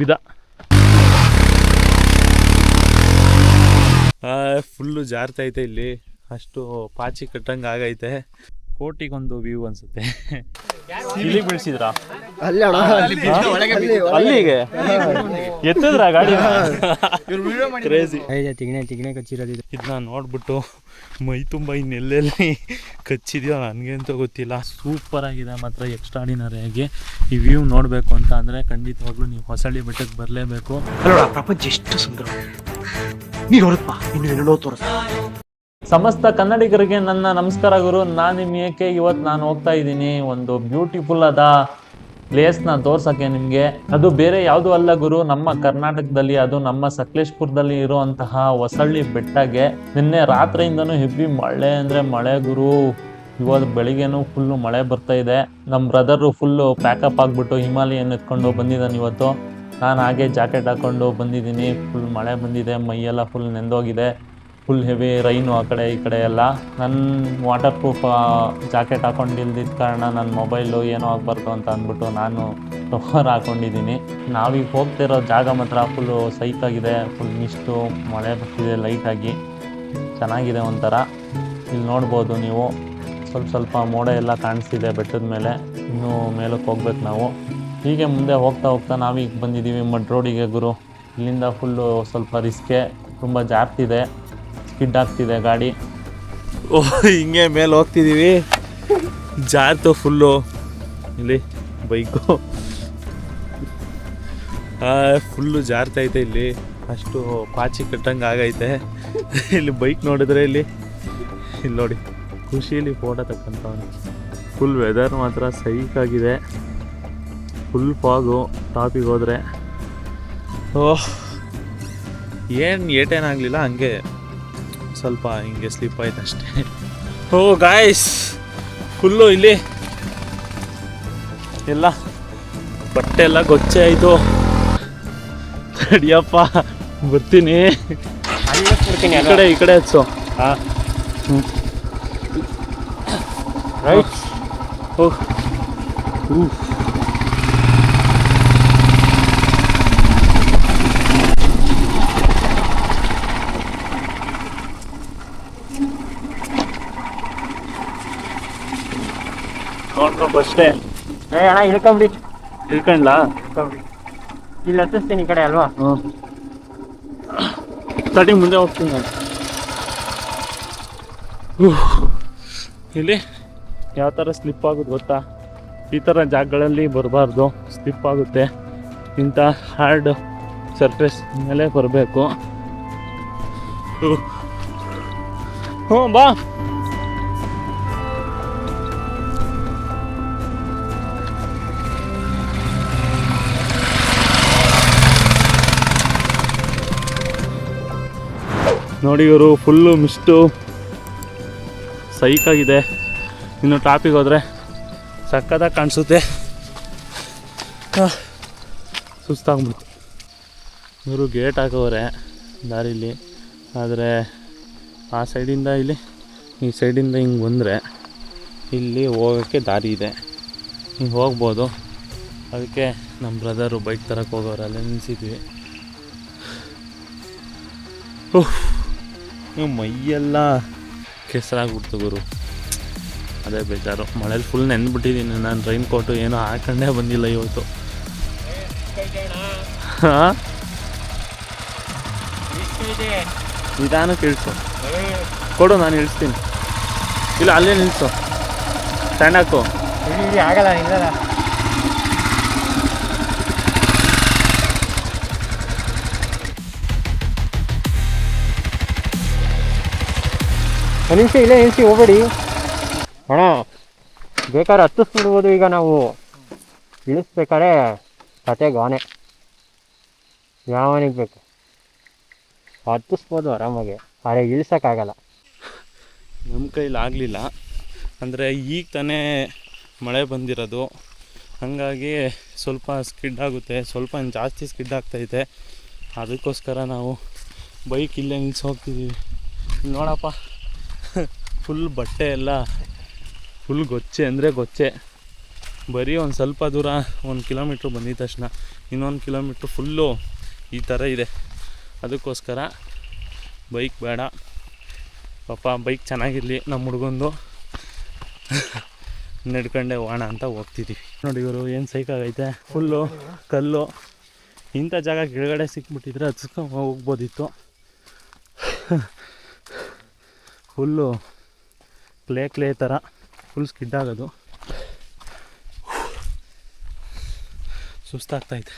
ವಿಧ ಫುಲ್ಲು ಜಾರ್ತೈತೆ ಇಲ್ಲಿ, ಅಷ್ಟು ಪಾಚಿ ಕಟ್ಟಂಗೆ ಆಗೈತೆ. ಕೋಟಿಗೊಂದು ವ್ಯೂ ಅನ್ಸುತ್ತೆ. ಇಲ್ಲಿಗೆ ಬಿಡಿಸಿದ್ರಾ? ಅಲ್ಲಿಗೆ ಎತ್ತಿದ್ರ ಗಾಡಿ? ತಿಗಣೆ ಕಚ್ಚಿರೋದು. ಇದನ್ನ ನೋಡ್ಬಿಟ್ಟು ಮೈ ತುಂಬ ಇನ್ನೆಲ್ಲೆಲ್ಲಿ ಕಚ್ಚಿದ್ಯೋ ನನಗೆ ಅಂತ ಗೊತ್ತಿಲ್ಲ. ಸೂಪರ್ ಆಗಿದೆ ಮಾತ್ರ, ಎಕ್ಸ್ಟ್ರಾಡಿನರಿ ಆಗಿ. ಈ ವ್ಯೂ ನೋಡಬೇಕು ಅಂತ ಅಂದರೆ ಖಂಡಿತವಾಗ್ಲೂ ನೀವು ಹೊಸಳ್ಳಿ ಬೆಟ್ಟಕ್ಕೆ ಬರಲೇಬೇಕು. ಪ್ರಪಂಚ ಎಷ್ಟು ಸುಂದರ, ನೀನು ಹೊರಪ್ಪ ಇನ್ನು ಏನೋ ತೋರಿಸ. ಸಮಸ್ತ ಕನ್ನಡಿಗರಿಗೆ ನನ್ನ ನಮಸ್ಕಾರ ಗುರು. ನಾನು ನಿಮ್ಮ ಏಕೆ ಇವತ್ತು ನಾನು ಹೋಗ್ತಾ ಇದ್ದೀನಿ ಒಂದು ಬ್ಯೂಟಿಫುಲ್ ಆದ ಪ್ಲೇಸ್ನ ತೋರ್ಸೋಕ್ಕೆ ನಿಮಗೆ. ಅದು ಬೇರೆ ಯಾವುದೂ ಅಲ್ಲ ಗುರು, ನಮ್ಮ ಕರ್ನಾಟಕದಲ್ಲಿ, ಅದು ನಮ್ಮ ಸಕಲೇಶ್ಪುರದಲ್ಲಿ ಇರುವಂತಹ ಹೊಸಳ್ಳಿ ಬೆಟ್ಟಗೆ. ನಿನ್ನೆ ರಾತ್ರಿಯಿಂದನೂ ಹೆವಿ ಮಳೆ ಅಂದರೆ ಮಳೆ ಗುರು. ಇವತ್ತು ಬೆಳಿಗ್ಗೆನೂ ಫುಲ್ಲು ಮಳೆ ಬರ್ತಾ ಇದೆ. ನಮ್ಮ ಬ್ರದರು ಫುಲ್ಲು ಪ್ಯಾಕಪ್ ಆಗಿಬಿಟ್ಟು ಹಿಮಾಲಯನ್ ಎತ್ಕೊಂಡು ಬಂದಿದ್ದಾನೆ ಇವತ್ತು. ನಾನು ಹಾಗೆ ಜಾಕೆಟ್ ಹಾಕ್ಕೊಂಡು ಬಂದಿದ್ದೀನಿ. ಫುಲ್ ಮಳೆ ಬಂದಿದೆ, ಮೈಯೆಲ್ಲ ಫುಲ್ ನೆಂದೋಗಿದೆ. ಫುಲ್ ಹೆವಿ ರೈನು ಆ ಕಡೆ ಈ ಕಡೆ ಎಲ್ಲ. ನನ್ನ ವಾಟರ್ ಪ್ರೂಫ್ ಜಾಕೆಟ್ ಹಾಕೊಂಡಿಲ್ದಿದ್ದ ಕಾರಣ ನನ್ನ ಮೊಬೈಲು ಏನೋ ಆಗಬಾರ್ದು ಅಂತ ಅಂದ್ಬಿಟ್ಟು ನಾನು ಕವರ್ ಹಾಕ್ಕೊಂಡಿದ್ದೀನಿ. ನಾವೀಗ ಹೋಗ್ತಿರೋ ಜಾಗ ಮಾತ್ರ ಫುಲ್ಲು ಸೈಕಾಗಿದೆ. ಫುಲ್ ಮಿಸ್ಟು, ಮಳೆ ಬರ್ತಿದೆ ಲೈಟಾಗಿ, ಚೆನ್ನಾಗಿದೆ ಒಂಥರ. ಇಲ್ಲಿ ನೋಡ್ಬೋದು ನೀವು, ಸ್ವಲ್ಪ ಮೋಡ ಎಲ್ಲ ಕಾಣಿಸ್ತಿದೆ ಬೆಟ್ಟದ ಮೇಲೆ. ಇನ್ನೂ ಮೇಲಕ್ಕೆ ಹೋಗ್ಬೇಕು ನಾವು. ಹೀಗೆ ಮುಂದೆ ಹೋಗ್ತಾ ನಾವೀಗ ಬಂದಿದ್ದೀವಿ ಮಡ್ ರೋಡಿಗೆ ಗುರು. ಇಲ್ಲಿಂದ ಫುಲ್ಲು ಸ್ವಲ್ಪ ರಿಸ್ಕೆ, ತುಂಬ ಜಾರ್ತಿದೆ, ಸ್ಕಿಡ್ ಆಗ್ತಿದೆ ಗಾಡಿ. ಹಿಂಗೆ ಮೇಲೆ ಹೋಗ್ತಿದ್ದೀವಿ, ಜಾರ್ತು ಫುಲ್ಲು. ಇಲ್ಲಿ ಬೈಕು ಫುಲ್ಲು ಜಾರ್ತೈತೆ ಇಲ್ಲಿ, ಅಷ್ಟು ಪಾಚಿ ಕಟ್ಟಂಗೆ ಆಗೈತೆ. ಇಲ್ಲಿ ಬೈಕ್ ನೋಡಿದ್ರೆ ಇಲ್ಲಿ ನೋಡಿ ಖುಷಿಯಲ್ಲಿ ಫೋಟೋ ತಕ್ಕಂಥವನು. ಫುಲ್ ವೆದರ್ ಮಾತ್ರ ಸೈಕಾಗಿದೆ. ಫುಲ್ ಫಾಗು ಟಾಪಿಗೆ ಹೋದರೆ. ಏನು ಏಟೇನಾಗಲಿಲ್ಲ, ಹಂಗೆ ಸ್ವಲ್ಪ ಹಿಂಗೆ ಸ್ಲಿಪ್ ಆಯ್ತು ಅಷ್ಟೇ. ಗಾಯ್ಸ್, ಫುಲ್ಲು ಇಲ್ಲಿ ಎಲ್ಲ ಬಟ್ಟೆ ಎಲ್ಲ ಗೊಚ್ಚೆ ಆಯಿತು. ತಡಿಯಪ್ಪ ಬರ್ತೀನಿ, ಈ ಕಡೆ ಹಚ್ಚು. ರೈಟ್. ನೋಡ್ಕೊಂಡು ಅಷ್ಟೇ. ಅಣ್ಣ ಇಳ್ಕೊಂಬಿಡಿ. ಇಳ್ಕೊಂಡ್ಲಾ? ಇಲ್ಲಿ ಹತ್ತಿಸ್ತೀನಿ ಈ ಕಡೆ ಅಲ್ವಾ? ತಡಿ ಮುಂದೆ ಹೋಗ್ತೀನಿ ನಾನು. ಇಲ್ಲಿ ಯಾವ ಥರ ಸ್ಲಿಪ್ ಆಗೋದು ಗೊತ್ತಾ? ಈ ಥರ ಜಾಗಗಳಲ್ಲಿ ಬರಬಾರ್ದು, ಸ್ಲಿಪ್ ಆಗುತ್ತೆ. ಇಂಥ ಹಾರ್ಡ್ ಸರ್ಫೇಸ್ ಮೇಲೆ ಬರಬೇಕು. ಬಾ. ನೋಡಿ ಇವರು ಫುಲ್ಲು ಮಿಸ್ಟು, ಸೈಕಾಗಿದೆ. ಇನ್ನು ಟಾಪಿಗೆ ಹೋದರೆ ಸಕ್ಕತ್ತಾಗಿ ಕಾಣಿಸುತ್ತೆ. ಸುಸ್ತಾಗ್ಬಿಡ್ತು. ಇವರು ಗೇಟ್ ಹಾಕೋರೆ ದಾರಿಲಿ, ಆದರೆ ಆ ಸೈಡಿಂದ ಇಲ್ಲಿ, ಈ ಸೈಡಿಂದ ಹಿಂಗೆ ಬಂದರೆ ಇಲ್ಲಿ ಹೋಗೋಕ್ಕೆ ದಾರಿ ಇದೆ, ಹಿಂಗೆ ಹೋಗ್ಬೋದು. ಅದಕ್ಕೆ ನಮ್ಮ ಬ್ರದರು ಬೈಕ್ ತರಕ್ಕೆ ಹೋಗೋರು, ಅಲ್ಲೇ ನಿಲ್ಲಿಸಿದ್ವಿ. ಮೈಯೆಲ್ಲ ಕೆಸರಾಗ್ಬಿಡ್ತು ಗುರು, ಅದೇ ಬೇಜಾರು. ಮಳೇಲಿ ಫುಲ್ ನೆನ್ಬಿಟ್ಟಿದ್ದೀನಿ ನಾನು. ರೈನ್ ಕೋಟು ಏನೋ ಹಾಕೊಂಡೇ ಬಂದಿಲ್ಲ ಇವತ್ತು. ಹಾಂ, ನಿಧಾನಕ್ಕೆ ಇಳಿಸು, ಕೊಡು ನಾನು ಇಳಿಸ್ತೀನಿ. ಇಲ್ಲ ಅಲ್ಲೇ ನಿಲ್ಲಿಸು, ಸ್ಟ್ಯಾಂಡ್ ಹಾಕು. ಆಗಲ್ಲ ನಿಲ್ಲಲ್ಲ. ಒಂದು ನಿಮಿಷ ಇಲ್ಲೇ ನಿಲ್ಲಿಸಿ ಹೋಗ್ಬೇಡಿ ಅಣ್ಣ. ಬೇಕಾದ್ರೆ ಹತ್ತಿಸ್ಬಿಡ್ಬೋದು. ಈಗ ನಾವು ಇಳಿಸ್ಬೇಕಾದ್ರೆ ಕತೆ ಗಾನೆ ಯಾವನಿಗೆ ಬೇಕು ಹತ್ತಿಸ್ಬೋದು ಆರಾಮಾಗಿ, ಆದರೆ ಇಳಿಸೋಕ್ಕಾಗಲ್ಲ. ನಮ್ಮ ಕೈಲಿ ಆಗಲಿಲ್ಲ, ಅಂದರೆ ಈಗ ತಾನೇ ಮಳೆ ಬಂದಿರೋದು, ಹಾಗಾಗಿ ಸ್ವಲ್ಪ ಸ್ಕಿಡ್ ಆಗುತ್ತೆ. ಸ್ವಲ್ಪ ಜಾಸ್ತಿ ಸ್ಕಿಡ್ ಆಗ್ತೈತೆ. ಅದಕ್ಕೋಸ್ಕರ ನಾವು ಬೈಕ್ ಇಲ್ಲೇ ನಿಲ್ಸಿ ಹೋಗ್ತಿದ್ದೀವಿ. ನೋಡಪ್ಪ, ಫುಲ್ ಬಟ್ಟೆ ಎಲ್ಲ ಫುಲ್ ಗೊಚ್ಚೆ ಅಂದರೆ ಗೊಚ್ಚೆ. ಬರೀ ಒಂದು ಸ್ವಲ್ಪ ದೂರ 1 ಕಿಲೋಮೀಟ್ರ್ ಬಂದಿದ್ದ ತಕ್ಷಣ ಇನ್ನೊಂದು ಕಿಲೋಮೀಟ್ರ್ ಫುಲ್ಲು ಈ ಥರ ಇದೆ. ಅದಕ್ಕೋಸ್ಕರ ಬೈಕ್ ಬೇಡ, ಪಾಪ ಬೈಕ್ ಚೆನ್ನಾಗಿರಲಿ ನಮ್ಮ ಹುಡುಗಂದು, ನಡ್ಕೊಂಡೆ ಹೋಗೋಣ ಅಂತ ಹೋಗ್ತಿದ್ದೀವಿ. ನೋಡಿ ಇವರು ಏನು ಸೈಕಾಗೈತೆ, ಫುಲ್ಲು ಕಲ್ಲು. ಇಂಥ ಜಾಗ ಕೆಳಗಡೆ ಸಿಕ್ಬಿಟ್ಟಿದ್ರೆ ಹತ್ಸ್ಕೊಂಡು ಹೋಗ್ಬೋದಿತ್ತು. ಫುಲ್ಲು ಕ್ಲೇ ಥರ ಫುಲ್ ಸ್ಕಿಡ್ ಆಗೋದು. ಸುಸ್ತಾಗ್ತೈತೆ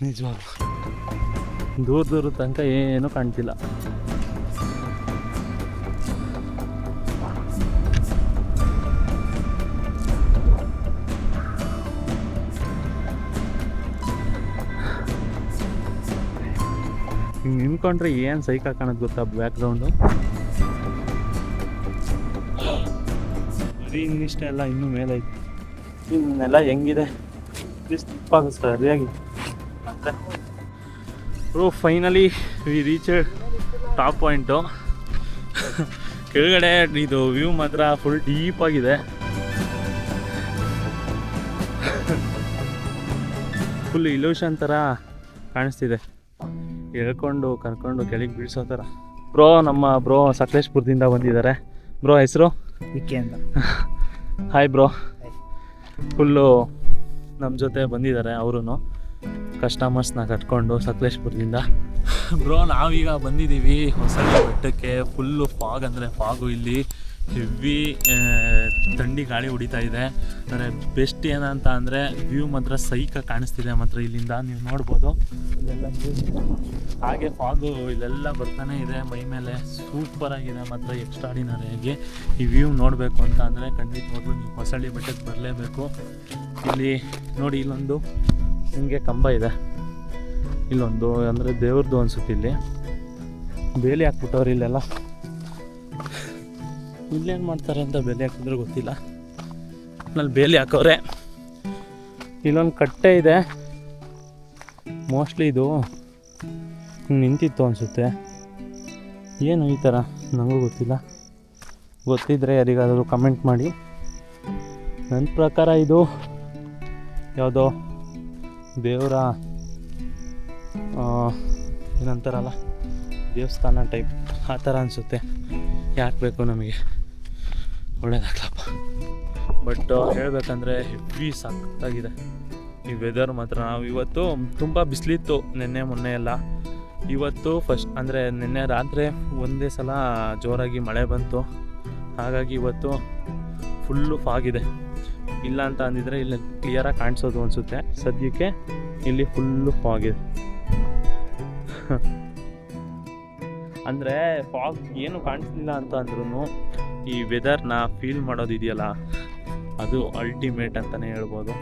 ನಿಜವಾಗ್ಲೂ. ದೂರ ತನಕ ಏನೂ ಕಾಣ್ತಿಲ್ಲ. ಹಿಂಗೆ ನಿಂತ್ಕೊಂಡ್ರೆ ಏನು ಸೈಕ್ ಕಾಣೋದು ಗೊತ್ತಾ ಬ್ಯಾಕ್ಗ್ರೌಂಡು. ಬರೀ ಇನ್ನಿಷ್ಟೇ ಎಲ್ಲ ಇನ್ನೂ ಮೇಲೈತೆ. ಇನ್ನೆಲ್ಲ ಹೆಂಗಿದೆ ಸ್ಲಿಪ್ಪಾಗುತ್ತೆ ಸರಿಯಾಗಿ ಅಂತ. Finally we reached top point. ಕೆಳಗಡೆ ಇದು ವ್ಯೂ ಮಾತ್ರ ಫುಲ್ ಡೀಪಾಗಿದೆ. ಫುಲ್ ಇಲ್ಯೂಷನ್ ಥರ ಕಾಣಿಸ್ತಿದೆ, ಎಳ್ಕೊಂಡು ಕರ್ಕೊಂಡು ಕೆಳಗೆ ಬೀಳ್ಸೋ ಥರ. ನಮ್ಮ ಬ್ರೋ ಸಕಲೇಶ್ಪುರದಿಂದ ಬಂದಿದ್ದಾರೆ. ಬ್ರೋ ಹೆಸರು ವಿಕೆ ಅಂತ. Hi bro. ಫುಲ್ಲು ನಮ್ಮ ಜೊತೆ ಬಂದಿದ್ದಾರೆ ಅವರು ಕಸ್ಟಮರ್ಸ್ನ ಕಟ್ಕೊಂಡು ಸಕಲೇಶ್ಪುರದಿಂದ. ಬ್ರೋ ನಾವೀಗ ಬಂದಿದ್ದೀವಿ ಹೊಸಳ್ಳಿ ಬೆಟ್ಟಕ್ಕೆ. ಫುಲ್ಲು ಫಾಗ್ ಅಂದರೆ ಫಾಗು. ಇಲ್ಲಿ ಹೆವಿ ಥಂಡಿ ಗಾಳಿ ಹೊಡಿತಾ ಇದೆ. ಅಂದರೆ ಬೆಸ್ಟ್ ಏನಂತ ಅಂದರೆ ವ್ಯೂ ಮಾತ್ರ ಸೈಕ ಕಾಣಿಸ್ತಿದೆ ಮಾತ್ರ ಇಲ್ಲಿಂದ, ನೀವು ನೋಡ್ಬೋದು. ಇಲ್ಲೆಲ್ಲ ಹಾಗೆ ಫಾಗು ಇಲ್ಲೆಲ್ಲ ಬರ್ತಾನೆ ಇದೆ ಮೈ ಮೇಲೆ. ಸೂಪರಾಗಿದೆ ಮಾತ್ರ, ಎಕ್ಸ್ಟ್ರಾಡಿನರಿಯಾಗಿ. ಈ ವ್ಯೂ ನೋಡಬೇಕು ಅಂತ ಅಂದರೆ ಖಂಡಿತವಾಗ್ಲೂ ನೀವು ಹೊಸಳ್ಳಿ ಬೆಟ್ಟಕ್ಕೆ ಬರಲೇಬೇಕು. ಇಲ್ಲಿ ನೋಡಿ, ಇಲ್ಲೊಂದು ಹಿಂಗೆ ಕಂಬ ಇದೆ, ಇಲ್ಲೊಂದು ಅಂದರೆ ದೇವ್ರದ್ದು ಅನ್ಸುತ್ತೆ. ಇಲ್ಲಿ ಬೇಲಿ ಹಾಕ್ಬಿಟ್ಟವ್ರು ಇಲ್ಲೆಲ್ಲ. ಇಲ್ಲೇನು ಮಾಡ್ತಾರೆ ಅಂತ ಬೇಲಿ ಹಾಕಿದ್ರೆ ಗೊತ್ತಿಲ್ಲ. ಅಲ್ಲಿ ಬೇಲಿ ಹಾಕವ್ರೆ. ಇಲ್ಲೊಂದು ಕಟ್ಟೆ ಇದೆ, ಮೋಸ್ಟ್ಲಿ ಇದು ನಿಂತಿತ್ತು ಅನಿಸುತ್ತೆ. ಏನು ಈ ಥರ ನನಗೂ ಗೊತ್ತಿಲ್ಲ. ಗೊತ್ತಿದ್ದರೆ ಯಾರಿಗಾದರೂ ಕಮೆಂಟ್ ಮಾಡಿ. ನನ್ನ ಪ್ರಕಾರ ಇದು ಯಾವುದೋ ದೇವರ ಏನಂತಾರಲ್ಲ ದೇವಸ್ಥಾನ ಟೈಪ್ ಆ ಥರ ಅನಿಸುತ್ತೆ. ಯಾಕೆ ಬೇಕು ನಮಗೆ, ಒಳ್ಳೇದಾಗ್ಲಪ್ಪ. ಬಟ್ ಹೇಳಬೇಕಂದ್ರೆ ಹೆವಿ ಸಖತ್ತಾಗಿದೆ ಈ ವೆದರ್ ಮಾತ್ರ. ನಾವು ಇವತ್ತು ತುಂಬ ಬಿಸಿಲಿತ್ತು ನಿನ್ನೆ ಮೊನ್ನೆ ಎಲ್ಲ. ಇವತ್ತು ಫಸ್ಟ್ ಅಂದರೆ ನಿನ್ನೆ ರಾತ್ರಿ ಒಂದೇ ಸಲ ಜೋರಾಗಿ ಮಳೆ ಬಂತು. ಹಾಗಾಗಿ ಇವತ್ತು ಫುಲ್ಲು ಫಾಗಿದೆ. ಇಲ್ಲ ಅಂತ ಅಂದಿದ್ರೆ ಇಲ್ಲಿ ಕ್ಲಿಯರಾಗಿ ಕಾಣಿಸೋದು ಅನಿಸುತ್ತೆ. ಸದ್ಯಕ್ಕೆ ಇಲ್ಲಿ ಫುಲ್ಲು ಫಾಗಿದೆ. ಅಂದರೆ ಫಾಗ್ ಏನು ಕಾಣಿಸ್ಲಿಲ್ಲ ಅಂತ ಅಂದ್ರೂ ಈ ವೆದರ್ನ ಫೀಲ್ ಮಾಡೋದಿದೆಯಲ್ಲ, ಅದು ಅಲ್ಟಿಮೇಟ್ ಅಂತಲೇ ಹೇಳ್ಬೋದು.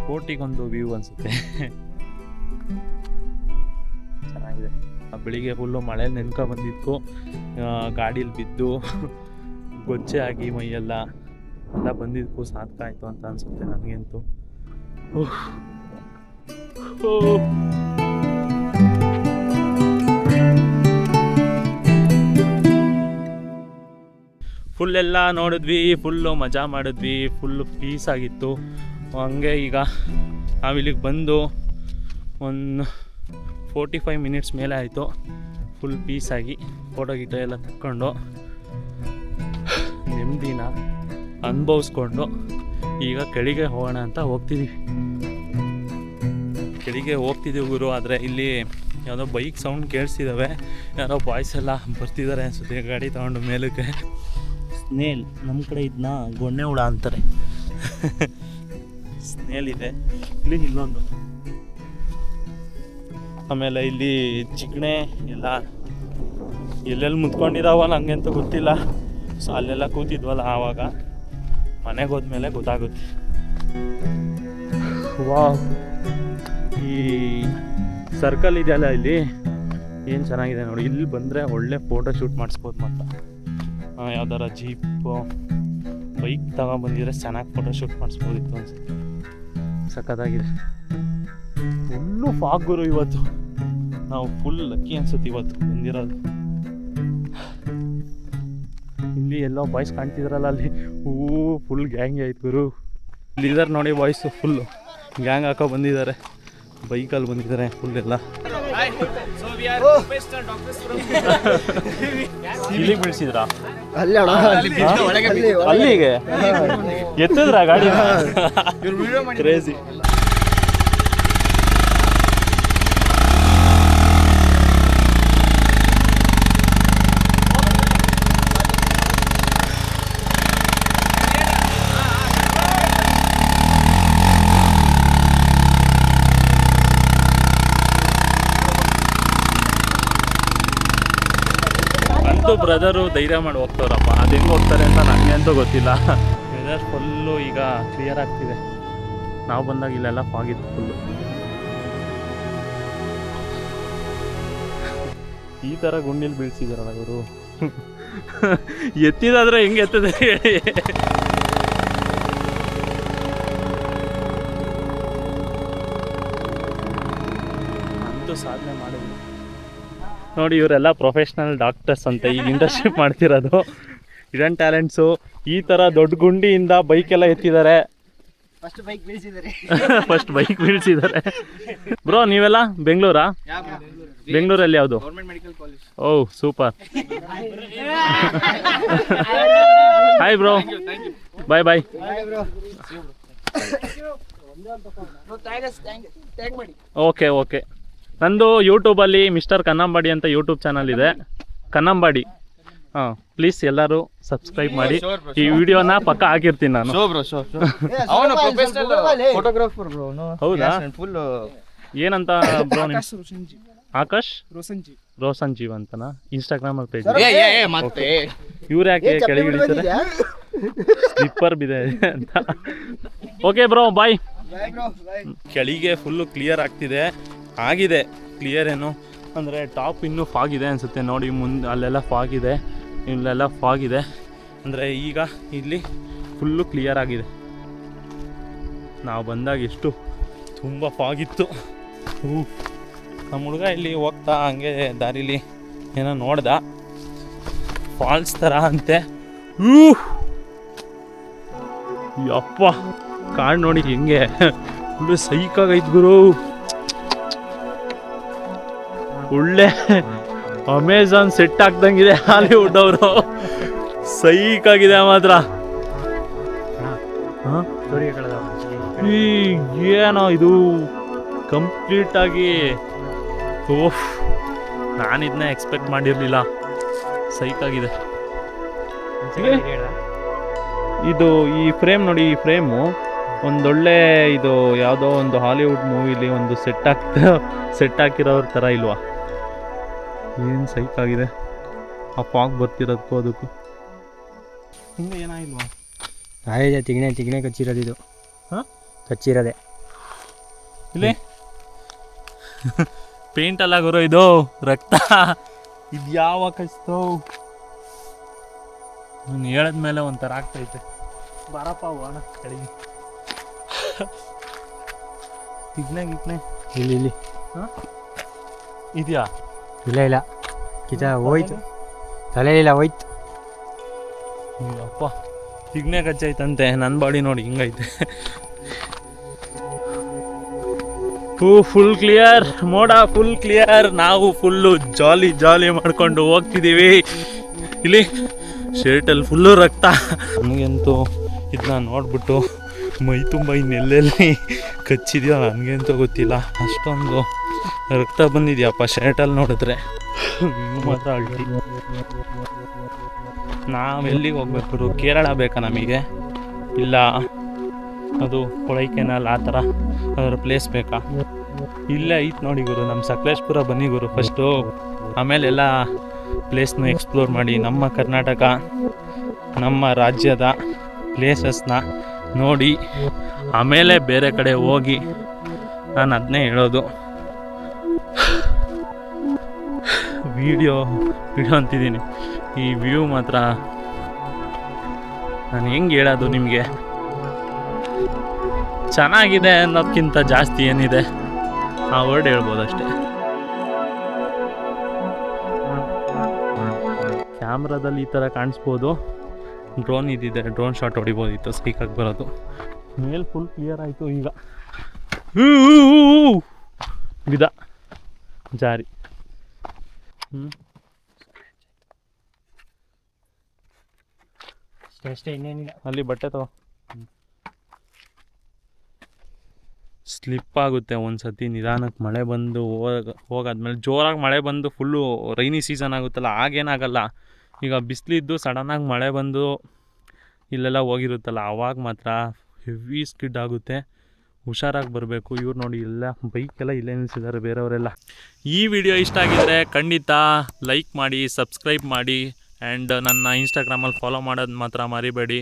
ಕೋಟಿಗೊಂದು ವ್ಯೂ ಅನಿಸುತ್ತೆ. ಚೆನ್ನಾಗಿದೆ. ಬೆಳಿಗ್ಗೆ ಫುಲ್ಲು ಮಳೇಲಿ ನೆನ್ಕೊ ಬಂದಿದ್ದು, ಗಾಡೀಲಿ ಬಿದ್ದು ಗೊಜ್ಜೆ ಆಗಿ ಮೈಯೆಲ್ಲ ಬಂದಿದ್ದಕ್ಕೂ ಸಾಕಾಯಿತು ಅಂತ ಅನಿಸುತ್ತೆ ನನಗಂತೂ. ಫುಲ್ಲೆಲ್ಲ ನೋಡಿದ್ವಿ, ಫುಲ್ಲು ಮಜಾ ಮಾಡಿದ್ವಿ, ಫುಲ್ಲು ಪೀಸ್ ಆಗಿತ್ತು. ಹಂಗೆ ಈಗ ನಾವಿಲ್ಲಿಗೆ ಬಂದು ಒಂದು 45 ಮಿನಿಟ್ಸ್ ಮೇಲೆ ಆಯಿತು. ಫುಲ್ ಪೀಸಾಗಿ ಫೋಟೋ ಗಿಟೋ ಎಲ್ಲ ತಕ್ಕೊಂಡು ನೆಮ್ಮದಿನ ಅನುಭವಿಸ್ಕೊಂಡು ಈಗ ಕೆಳಗೆ ಹೋಗೋಣ ಅಂತ ಹೋಗ್ತಿದ್ದೀವಿ. ಕೆಳಗೆ ಹೋಗ್ತಿದ್ದೀವಿ ಗುರು. ಆದರೆ ಇಲ್ಲಿ ಯಾವುದೋ ಬೈಕ್ ಸೌಂಡ್ ಕೇಳಿಸ್ತಿದ್ದಾವೆ. ಯಾರೋ ಬಾಯ್ಸ್ ಎಲ್ಲ ಬರ್ತಿದ್ದಾರೆ ಅನಿಸುತ್ತೆ ಗಾಡಿ ತೊಗೊಂಡು ಮೇಲಕ್ಕೆ. ಸ್ನೇಲ್ ನಮ್ಮ ಕಡೆ ಇದನ್ನ ಗೊಣ್ಣೆ ಹುಳ ಅಂತಾರೆ. ಸ್ನೇಲ್ ಇದೆ ಇಲ್ಲಿ, ಇಲ್ಲೊಂದು. ಆಮೇಲೆ ಇಲ್ಲಿ ಚಿಕಣೆ ಎಲ್ಲ ಎಲ್ಲೆಲ್ಲಿ ಮುತ್ಕೊಂಡಿದ್ದಾವಲ್ಲ ಹಂಗೆ ಅಂತ ಗೊತ್ತಿಲ್ಲ. ಸೊ ಅಲ್ಲೆಲ್ಲ ಕೂತಿದ್ವಲ್ಲ ಆವಾಗ. ಮನೆಗೆ ಹೋದ್ಮೇಲೆ ಗೊತ್ತಾಗುತ್ತೆ. ವಾವ್, ಈ ಸರ್ಕಲ್ ಇದೆಯಲ್ಲ ಇಲ್ಲಿ ಏನು ಚೆನ್ನಾಗಿದೆ ನೋಡಿ. ಇಲ್ಲಿ ಬಂದರೆ ಒಳ್ಳೆ ಫೋಟೋ ಶೂಟ್ ಮಾಡಿಸ್ಬೋದು. ಮತ್ತು ಯಾವ್ದಾರ ಜೀಪು ಬೈಕ್ ತಗೊಂಡ್ಬಂದಿದ್ರೆ ಚೆನ್ನಾಗಿ ಫೋಟೋ ಶೂಟ್ ಮಾಡಿಸ್ಬೋದಿತ್ತು ಅನ್ಸುತ್ತೆ. ಸಖತ್ತಾಗಿದೆ. ಫುಲ್ಲು ಫಾಗ್ ಗುರು ಇವತ್ತು. ನಾವು ಫುಲ್ ಲಕ್ಕಿ ಅನ್ಸುತ್ತೆ ಇವತ್ತು ಬಂದಿರೋದು. ಇಲ್ಲಿ ಎಲ್ಲೋ ಬಾಯ್ಸ್ ಕಾಣ್ತಿದ್ರಲ್ಲ, ಅಲ್ಲಿ ಫುಲ್ ಗ್ಯಾಂಗ್ ಆಯ್ತು ಗುರು. ಲೀಡರ್ ನೋಡಿ ವಾಯ್ಸು ಫುಲ್ಲು ಗ್ಯಾಂಗ್ ಹಾಕೋ ಬಂದಿದ್ದಾರೆ, ಬೈಕಲ್ಲಿ ಬಂದಿದ್ದಾರೆ ಫುಲ್ ಎಲ್ಲ. ಇಲ್ಲಿಗೆ ಬಿಡಿಸಿದ್ರಾ? ಅಲ್ಲಿಗೆ ಎತ್ತಿದ್ರ ಗಾಡಿ? ಕ್ರೇಜಿ. ಬ್ರದರು ಧೈರ್ಯ ಮಾಡಿ ಹೋಗ್ತಾರಪ್ಪ, ಅದು ಹೆಂಗೆ ಹೋಗ್ತಾರೆ ಅಂತ ನನಗೆ ಅಂತೂ ಗೊತ್ತಿಲ್ಲ. ವೆದರ್ ಫುಲ್ಲು ಈಗ ಕ್ಲಿಯರ್ ಆಗ್ತಿದೆ. ನಾವು ಬಂದಾಗ ಇಲ್ಲೆಲ್ಲ ಫಾಗಿತ್ತು ಫುಲ್ಲು. ಈ ಥರ ಗುಂಡಿಲಿ ಬೀಳ್ಸಿದಾರಲ್ಲ ಇವರು. ಎತ್ತಿದಾದ್ರೆ ಹೆಂಗೆ ಎತ್ತದೆ ಹೇಳಿ. ಅಂತೂ ಸಾಧನೆ ಮಾಡಿದ್ರು ನೋಡಿ. ಇವರೆಲ್ಲ ಪ್ರೊಫೆಷ್ನಲ್ ಡಾಕ್ಟರ್ಸ್ ಅಂತ ಈಗ ಇಂಟರ್ನ್ಶಿಪ್ ಮಾಡ್ತಿರೋದು. Hidden talents. ಈ ಥರ ದೊಡ್ಡ ಗುಂಡಿಯಿಂದ ಬೈಕೆಲ್ಲ ಎತ್ತಿದ್ದಾರೆ. ಫಸ್ಟ್ ಬೈಕ್ ಬೀಳ್ಸಿದ್ದಾರೆ. ಬ್ರೋ ನೀವೆಲ್ಲ ಬೆಂಗಳೂರಾ? ಬೆಂಗಳೂರಲ್ಲಿ ಯಾವುದು? Oh super. Hi bro, bye bye. Okay okay. ನಂದು ಯೂಟ್ಯೂಬಲ್ಲಿ ಮಿಸ್ಟರ್ ಕನ್ನಂಬಾಡಿ ಅಂತ ಯೂಟ್ಯೂಬ್ ಚಾನಲ್ ಇದೆ, ಕನ್ನಂಬಾಡಿ. ಹಾಂ, ಪ್ಲೀಸ್ ಎಲ್ಲರೂ ಸಬ್ಸ್ಕ್ರೈಬ್ ಮಾಡಿ. ಈ ವಿಡಿಯೋನ ಪಕ್ಕ ಹಾಕಿರ್ತೀನಿ ನಾನು. ಹೌದಾ? ಏನಂತ ಬ್ರೋ? ಆಕಾಶ್ ರೋಷನ್ ಜೀವ್ ಅಂತನಾ ಇನ್ಸ್ಟಾಗ್ರಾಮಲ್ಲಿ ಪೇಜ್? ಇವ್ರು ಯಾಕೆ ಕೆಳಗೆ ಇಳಿತಾರೆ? ಸ್ಲಿಪ್ಪರ್ ಬಿದೆ ಅಂತ. ಓಕೆ ಬ್ರೋ, ಬಾಯ್. ಕೆಳಗೆ ಫುಲ್ಲು ಕ್ಲಿಯರ್ ಆಗ್ತಿದೆ, ಆಗಿದೆ ಕ್ಲಿಯರ್. ಏನು ಅಂದರೆ ಟಾಪ್ ಇನ್ನೂ ಫಾಗ್ ಇದೆ ಅನಿಸುತ್ತೆ ನೋಡಿ. ಮುಂದೆ ಅಲ್ಲೆಲ್ಲ ಫಾಗ್ ಇದೆ, ಇಲ್ಲೆಲ್ಲ ಫಾಗ್ ಇದೆ. ಅಂದರೆ ಈಗ ಇಲ್ಲಿ ಫುಲ್ಲು ಕ್ಲಿಯರ್ ಆಗಿದೆ. ನಾವು ಬಂದಾಗ ಎಷ್ಟು ತುಂಬ ಫಾಗ್ ಇತ್ತು. ನಮ್ಮ ಹುಡುಗ ಇಲ್ಲಿ ಹೋಗ್ತಾ ಹಂಗೆ ದಾರಿಲಿ ಏನೋ ನೋಡ್ದ, ಫಾಲ್ಸ್ ಥರ ಅಂತೆ. ಯಪ್ಪ ಕಾಡು ನೋಡಿ ಹೆಂಗೆ ಫುಲ್ಲು ಸೈಕಾಗೈತೆ ಗುರು. ಒಳ್ಳೆ ಅಮೆಝಾನ್ ಸೆಟ್ ಆಗ್ದಂಗಿದೆ ಹಾಲಿವುಡ್ ಅವರು. ಸೈಕಾಗಿದೆ ಮಾತ್ರ. ಏನೋ ಇದು ಕಂಪ್ಲೀಟ್ ಆಗಿ ಓಫ್, ನಾನು ಇದನ್ನ ಎಕ್ಸ್ಪೆಕ್ಟ್ ಮಾಡಿರಲಿಲ್ಲ. ಸೈಕಾಗಿದೆ ಇದು. ಈ ಫ್ರೇಮ್ ನೋಡಿ, ಈ ಫ್ರೇಮು ಒಂದೊಳ್ಳೆ ಇದು ಯಾವುದೋ ಒಂದು ಹಾಲಿವುಡ್ ಮೂವಿಲಿ ಒಂದು ಸೆಟ್ ಹಾಕಿರೋರ ಥರ ಇಲ್ವಾ? ಏನು ಸೈಕಾಗಿದೆ ಆ ಫಾಗ್ ಬರ್ತಿರೋದಕ್ಕೂ ಅದಕ್ಕೂ. ಹಿಂಗೆ ಏನಾಗಿಲ್ವಾ? ಆಗಿದೆ, ತಿಗಣೆ ಕಚ್ಚಿರೋದು ಇದು. ಹಾಂ, ಕಚ್ಚಿರೋದೆ ಇಲ್ಲಿ. ಪೇಂಟ್ ಅಲ್ಲ ಗುರು, ಇದು ರಕ್ತ. ಇದು ಯಾವ ಕಚ್ತೋ ನಾನು ಹೇಳಿದ್ಮೇಲೆ ಒಂಥರ ಆಗ್ತೈತೆ. ಬಾರಪ್ಪ ಹೋಗೋಣ ಕೆಳಗೆ. ಗಿಗ್ನೆ ಇಲ್ಲಿ ಹಾಂ ಇದೆಯಾ? ಇಲ್ಲ ಕಿಚ ಹೋಯ್ತು, ತಲೆ ಇಲ್ಲ ಹೋಯ್ತು. ಅಪ್ಪ ಗಿಗ್ನೆ ಕಚ್ಚೈತಂತೆ. ನನ್ನ ಬಾಡಿ ನೋಡಿ ಹಿಂಗೈತೆ. ಫುಲ್ ಕ್ಲಿಯರ್, ಮೋಡ ಫುಲ್ ಕ್ಲಿಯರ್. ನಾವು ಫುಲ್ಲು ಜಾಲಿ ಮಾಡ್ಕೊಂಡು ಹೋಗ್ತಿದ್ದೀವಿ. ಇಲ್ಲಿ ಶರ್ಟಲ್ಲಿ ಫುಲ್ಲು ರಕ್ತ. ನನಗಂತೂ ಇದನ್ನ ನೋಡ್ಬಿಟ್ಟು ಮೈ ತುಂಬ ಇನ್ನೆಲ್ಲೆಲ್ಲಿ ಕಚ್ಚಿದೆಯೋ ನನಗಂತೂ ಗೊತ್ತಿಲ್ಲ, ಅಷ್ಟೊಂದು ರಕ್ತ ಬಂದಿದೆಯಪ್ಪ ಶರ್ಟಲ್ಲಿ ನೋಡಿದ್ರೆ. ಮಾತ್ರ ಅಲ್ಟಿ. ನಾವೆಲ್ಲಿಗೆ ಹೋಗ್ಬೇಕು? ಕೇರಳ ಬೇಕಾ ನಮಗೆ? ಇಲ್ಲ ಅದು ಕೊಡೈಕೆನಾಲ್ ಆ ಥರ ಅದರ ಪ್ಲೇಸ್ ಬೇಕಾ? ಇಲ್ಲೇ ಐತೆ ನೋಡಿ ಗುರು, ನಮ್ಮ ಸಕಲೇಶ್ಪುರ ಬನ್ನಿ ಗುರು ಫಸ್ಟು, ಆಮೇಲೆ ಎಲ್ಲ ಪ್ಲೇಸ್ನ ಎಕ್ಸ್ಪ್ಲೋರ್ ಮಾಡಿ. ನಮ್ಮ ಕರ್ನಾಟಕ, ನಮ್ಮ ರಾಜ್ಯದ ಪ್ಲೇಸಸ್ನ ನೋಡಿ ಆಮೇಲೆ ಬೇರೆ ಕಡೆ ಹೋಗಿ. ನಾನು ಅದನ್ನೇ ಹೇಳೋದು. ವಿಡಿಯೋ ಅಂತಿದ್ದೀನಿ. ಈ ವ್ಯೂ ಮಾತ್ರ ನಾನು ಹೆಂಗೆ ಹೇಳೋದು ನಿಮಗೆ? ಚೆನ್ನಾಗಿದೆ ಅನ್ನೋದಕ್ಕಿಂತ ಜಾಸ್ತಿ ಏನಿದೆ ಆ ವರ್ಡ್ ಹೇಳ್ಬೋದು ಅಷ್ಟೇ. ಕ್ಯಾಮ್ರಾದಲ್ಲಿ ಈ ಥರ ಕಾಣಿಸ್ಬೋದು. ಡ್ರೋನ್ ಇದ್ದಿದೆ, ಡ್ರೋನ್ ಶಾಟ್ ಹೊಡಿಬೋದಿತ್ತು, ಸ್ಪೀಕಾಗಿ ಬರೋದು. ಮೇಲ್ ಫುಲ್ ಕ್ಲಿಯರ್ ಆಯಿತು ಈಗ ಬಿದ ಜಾರಿ ಅಷ್ಟೇ ಇನ್ನೇನಿಲ್ಲ. ಅಲ್ಲಿ ಬಟ್ಟೆ ತಗೋ. ಸ್ಲಿಪ್ ಆಗುತ್ತೆ ಒಂದ್ಸತಿ ನಿಧಾನಕ್ಕೆ ಮಳೆ ಬಂದು ಹೋಗಾದ್ಮೇಲೆ ಜೋರಾಗಿ ಮಳೆ ಬಂದು ಫುಲ್ಲು ರೈನಿ ಸೀಸನ್ ಆಗುತ್ತಲ್ಲ ಆಗೇನಾಗಲ್ಲ. ಈಗ ಬಿಸಿಲಿದ್ದು ಸಡನ್ನಾಗಿ ಮಳೆ ಬಂದು ಇಲ್ಲೆಲ್ಲ ಹೋಗಿರುತ್ತಲ್ಲ ಆವಾಗ ಮಾತ್ರ ಹೆವಿ ಸ್ಕಿಡ್ ಆಗುತ್ತೆ. ಹುಷಾರಾಗಿ ಬರಬೇಕು. ಇವ್ರು ನೋಡಿ ಎಲ್ಲ ಬೈಕೆಲ್ಲ ಇಲ್ಲೇ ನಿಲ್ಲಿಸಿದ್ದಾರೆ ಬೇರೆಯವರೆಲ್ಲ. ಈ ವಿಡಿಯೋ ಇಷ್ಟ ಆಗಿದರೆ ಖಂಡಿತ ಲೈಕ್ ಮಾಡಿ, ಸಬ್ಸ್ಕ್ರೈಬ್ ಮಾಡಿ ಆ್ಯಂಡ್ ನನ್ನ ಇನ್ಸ್ಟಾಗ್ರಾಮಲ್ಲಿ ಫಾಲೋ ಮಾಡೋದು ಮಾತ್ರ ಮರಿಬೇಡಿ.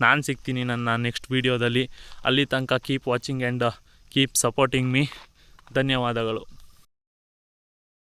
ನಾನು ಸಿಗ್ತೀನಿ ನನ್ನ ನೆಕ್ಸ್ಟ್ ವೀಡಿಯೋದಲ್ಲಿ. ಅಲ್ಲಿ ತನಕ keep watching and keep supporting me. ಧನ್ಯವಾದಗಳು.